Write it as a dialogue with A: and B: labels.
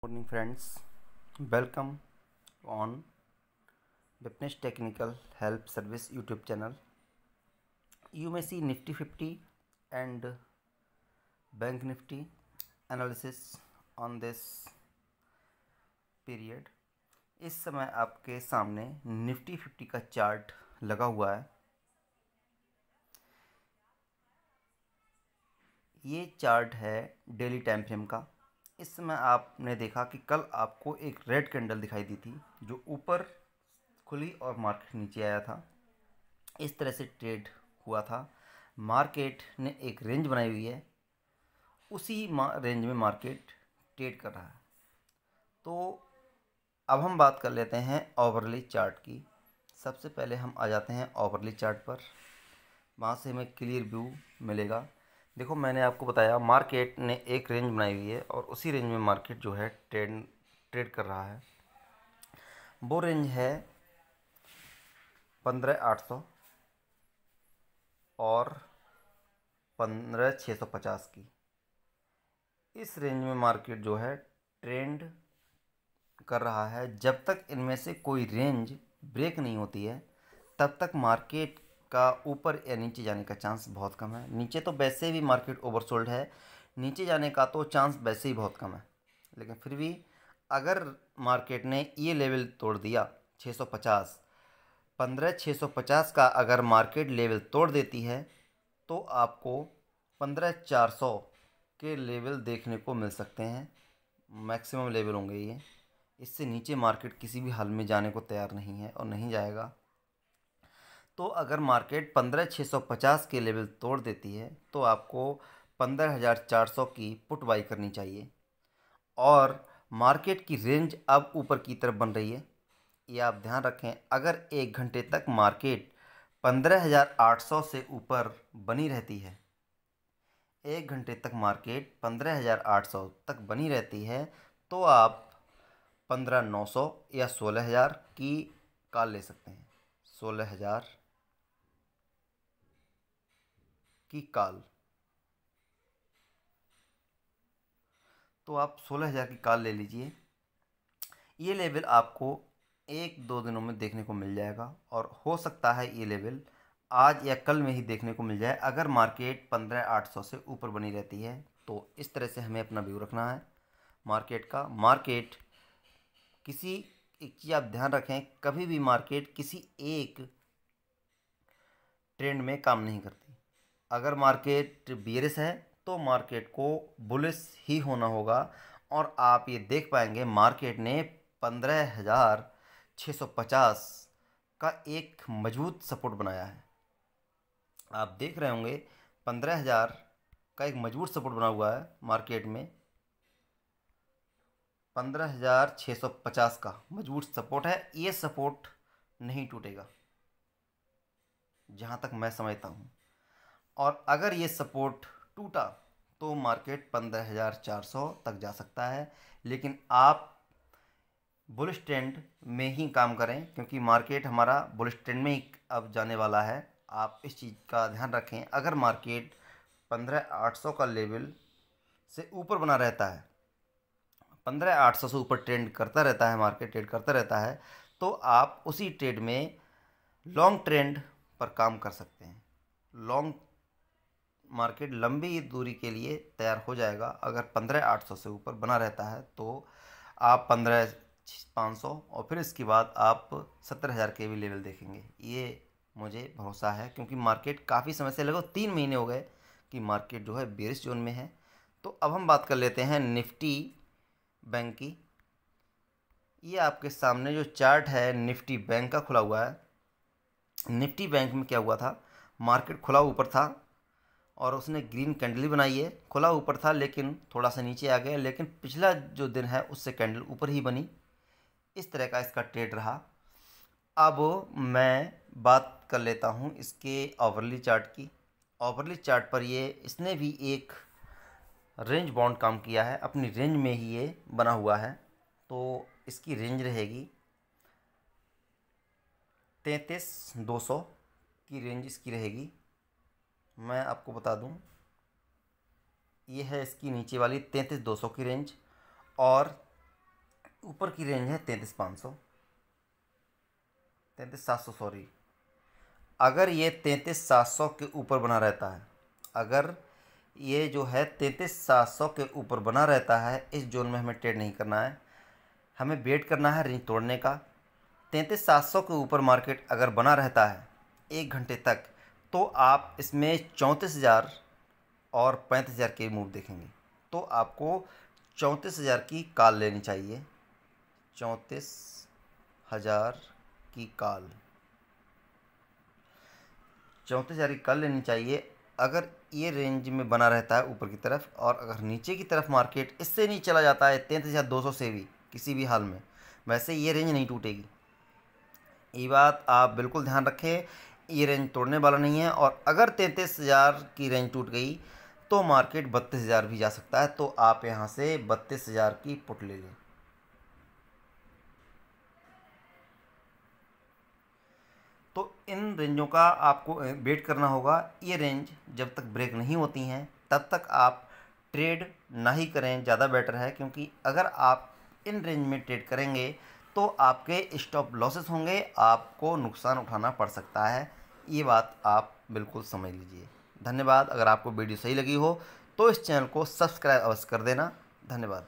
A: Morning friends, welcome on Wipnesh Technical Help Service YouTube channel. You may see Nifty 50 and Bank Nifty analysis on this period. इस समय आपके सामने Nifty 50 का chart लगा हुआ है। ये चार्ट है डेली टाइम फ्रेम का। इस समय आपने देखा कि कल आपको एक रेड कैंडल दिखाई दी थी जो ऊपर खुली और मार्केट नीचे आया था। इस तरह से ट्रेड हुआ था। मार्केट ने एक रेंज बनाई हुई है, उसी रेंज में मार्केट ट्रेड कर रहा है। तो अब हम बात कर लेते हैं ओवरली चार्ट की। सबसे पहले हम आ जाते हैं ओवरली चार्ट पर, वहाँ से हमें क्लियर व्यू मिलेगा। देखो, मैंने आपको बताया मार्केट ने एक रेंज बनाई हुई है और उसी रेंज में मार्केट जो है ट्रेड कर रहा है। वो रेंज है 15,800 और 15,650 की। इस रेंज में मार्केट जो है ट्रेंड कर रहा है। जब तक इनमें से कोई रेंज ब्रेक नहीं होती है तब तक मार्केट का ऊपर या नीचे जाने का चांस बहुत कम है। नीचे तो वैसे भी मार्केट ओवरसोल्ड है, नीचे जाने का तो चांस वैसे ही बहुत कम है। लेकिन फिर भी अगर मार्केट ने ये लेवल तोड़ दिया 650, 15,650 का अगर मार्केट लेवल तोड़ देती है तो आपको 15,400 के लेवल देखने को मिल सकते हैं। मैक्सिमम लेवल होंगे ये। इससे नीचे मार्केट किसी भी हाल में जाने को तैयार नहीं है और नहीं जाएगा। तो अगर मार्केट 15,650 के लेवल तोड़ देती है तो आपको 15,400 की पुट बाई करनी चाहिए। और मार्केट की रेंज अब ऊपर की तरफ बन रही है, ये आप ध्यान रखें। अगर 1 घंटे तक मार्केट 15,800 से ऊपर बनी रहती है, 1 घंटे तक मार्केट 15,800 तक बनी रहती है, तो आप 15,900 या 16,000 की कॉल ले सकते हैं। 16,000 की कॉल, तो आप 16,000 की कॉल ले लीजिए। ये लेवल आपको 1-2 दिनों में देखने को मिल जाएगा और हो सकता है ये लेवल आज या कल में ही देखने को मिल जाए। अगर मार्केट 15,800 से ऊपर बनी रहती है तो इस तरह से हमें अपना व्यू रखना है मार्केट का। मार्केट किसी एक चीज़ आप ध्यान रखें, कभी भी मार्केट किसी एक ट्रेंड में काम नहीं करती। अगर मार्केट बियरिश है तो मार्केट को बुलिश ही होना होगा। और आप ये देख पाएंगे मार्केट ने 15,650 का एक मजबूत सपोर्ट बनाया है। आप देख रहे होंगे 15,000 का एक मजबूत सपोर्ट बना हुआ है मार्केट में। 15,650 का मजबूत सपोर्ट है। ये सपोर्ट नहीं टूटेगा जहाँ तक मैं समझता हूँ। और अगर ये सपोर्ट टूटा तो मार्केट 15,400 तक जा सकता है। लेकिन आप बुलिश ट्रेंड में ही काम करें, क्योंकि मार्केट हमारा बुलिश ट्रेंड में ही अब जाने वाला है। आप इस चीज़ का ध्यान रखें। अगर मार्केट 15,800 का लेवल से ऊपर बना रहता है, 15,800 से ऊपर ट्रेंड करता रहता है, मार्केट ट्रेड करता रहता है, तो आप उसी ट्रेड में लॉन्ग ट्रेंड पर काम कर सकते हैं। लॉन्ग मार्केट लंबी दूरी के लिए तैयार हो जाएगा। अगर 15,800 से ऊपर बना रहता है तो आप 15,500 और फिर इसके बाद आप 17,000 के भी लेवल देखेंगे। ये मुझे भरोसा है, क्योंकि मार्केट काफ़ी समय से, लगभग 3 महीने हो गए कि मार्केट जो है बेरिश जोन में है। तो अब हम बात कर लेते हैं निफ्टी बैंक की। ये आपके सामने जो चार्ट है निफ्टी बैंक का खुला हुआ है। निफ्टी बैंक में क्या हुआ था, मार्केट खुला ऊपर था और उसने ग्रीन कैंडल बनाई है। खुला ऊपर था लेकिन थोड़ा सा नीचे आ गया, लेकिन पिछला जो दिन है उससे कैंडल ऊपर ही बनी। इस तरह का इसका ट्रेड रहा। अब मैं बात कर लेता हूँ इसके ओवरली चार्ट की। ओवरली चार्ट पर ये इसने भी एक रेंज बाउंड काम किया है, अपनी रेंज में ही ये बना हुआ है। तो इसकी रेंज रहेगी 33,200 की रेंज इसकी रहेगी। मैं आपको बता दूं, ये है इसकी नीचे वाली 33,200 की रेंज। और ऊपर की रेंज है 33,500, 33,700 सॉरी। अगर ये 33,700 के ऊपर बना रहता है, अगर ये जो है 33,700 के ऊपर बना रहता है, इस जोन में हमें ट्रेड नहीं करना है, हमें वेट करना है रेंज तोड़ने का। 33,700 के ऊपर मार्केट अगर बना रहता है 1 घंटे तक, तो आप इसमें 34,000 और 35,000 के मूव देखेंगे। तो आपको 34,000 की कॉल लेनी चाहिए, 34,000 की कॉल, 34,000 की कॉल लेनी चाहिए। अगर ये रेंज में बना रहता है ऊपर की तरफ, और अगर नीचे की तरफ मार्केट इससे नहीं चला जाता है 33,200 से भी किसी भी हाल में, वैसे ये रेंज नहीं टूटेगी। ये बात आप बिल्कुल ध्यान रखें, ये रेंज तोड़ने वाला नहीं है। और अगर 33,000 की रेंज टूट गई तो मार्केट 32,000 भी जा सकता है। तो आप यहाँ से 32,000 की पुट ले लें। तो इन रेंजों का आपको वेट करना होगा। ये रेंज जब तक ब्रेक नहीं होती हैं तब तक आप ट्रेड ना ही करें, ज़्यादा बेटर है। क्योंकि अगर आप इन रेंज में ट्रेड करेंगे तो आपके स्टॉप लॉसेस होंगे, आपको नुकसान उठाना पड़ सकता है। ये बात आप बिल्कुल समझ लीजिए। धन्यवाद। अगर आपको वीडियो सही लगी हो तो इस चैनल को सब्सक्राइब अवश्य कर देना। धन्यवाद।